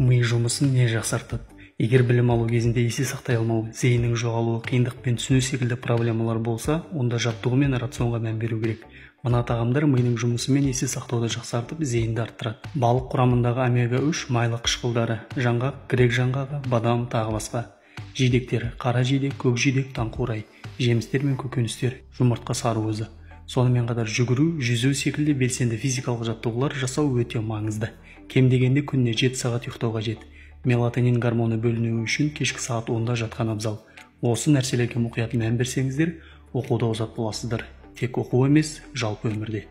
Ми жұмысын не жақсартады? Егер білім алу кезінде есе сақтай алмау, зейіннің жоғалуы, қиындықпен түсіну секілді проблемалар болса, онда жаттығу мен рационға мән беру керек. Мына тағамдар мидың жұмысы мен есе сақтауды жақсартып, зейінді арттырады. Балық құрамындағы омега-3 майлы қышқылдары, жаңғақ, грек жаңғағы, бадам, тағы басқа. Жидектер: қара жидек, көк жидек, таңқурай, жемістер мен көкөністер, жұмыртқа сарыуызы. Сонымен қатар жүгіру, жүзу секілді белсенді физикалық жаттығулар жасау өте маңызды. Кем дегенде күніне 7 сағат ұйықтау қажет. Мелатонин гормоны бөлінуі үшін кешкі сағат 10-да жатқан абзал. Осы нәрселерге мұқият мән берсеңіздер, оқуда озат боласыздар. Тек оқу емес, жалпы өмірде.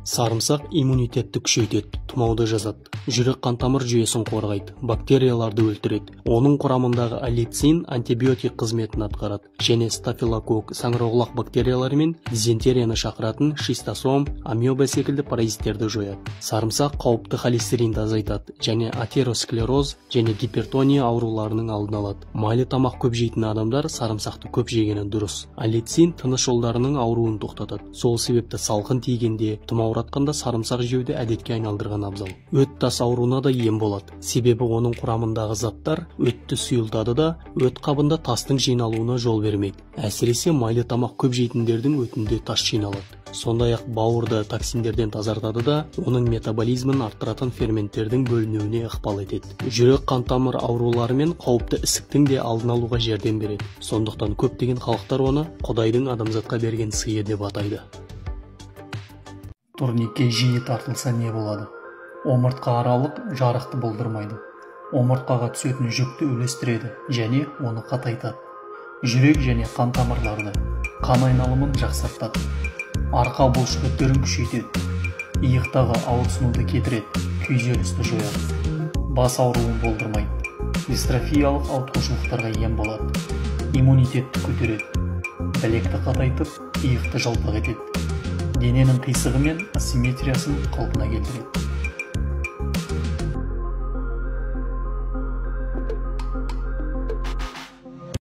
Сарымсақ иммунитетті күшейтеді, тұмауды жазады, жүрек қан тамыр жүйесін қорғайды, бактерияларды өлтіреді. Оның құрамындағы аллицин антибиотик қызметін атқарады және стафилококк саңырауқұлақ бактериялары мен дизентерияны шақыратын шистосом, амеба секілді паразиттерді жояды. Сарымсақ қауіпті холестеринді азайтады және атеросклероз және гипертония ауруларының алдын алады. Майлы тамақ көп жейтін адамдар сарымсақты көп жегені дұрыс. Аллицин тыныс жолдарының ауруын тоқтатады. Сол себепті салқын тигенде, ауратқанда сарымсақ жеуді әдетке айналдырған абзал. Өт тас ауруына да ем болады. Себебі оның құрамындағы заттар өтті сұйылтады да, өт қабында тастың жиналуына жол бермейді. Әсіресе майлы тамақ көп жейтіндердің өтінде тас жиналады. Сондай-ақ бауырды токсиндерден тазартады да, оның метаболизмін арттыратын ферменттердің бөлінуіне ықпал етеді. Жүрек қан тамыр аурулары мен қауіпті ісіктің де алдын алуға жәрдем береді. Сондықтан көптеген халықтар оны Құдайдың адамзатқа берген сыйы деп атайды. Турникке жиі тартылса не болады? Омыртқа аралық жарықты болдырмайды. Омыртқаға түсетін жүкті үлестіреді және оны қатайтады. Жүрек және қан тамырларды, қан айналымын жақсартады. Арқа бұлшықеттерін күшейтеді. Иықтағы ауырсынуды кетіреді, күйзелісті жояды. Бас ауруын болдырмайды. Дистрофиялық ауытқушылықтарға ем болады. Иммунитетті көтереді. Білекті қатайтып, иықты жалпақ етеді. Дененің қисығы мен асимметриясын қалпына келтіреді.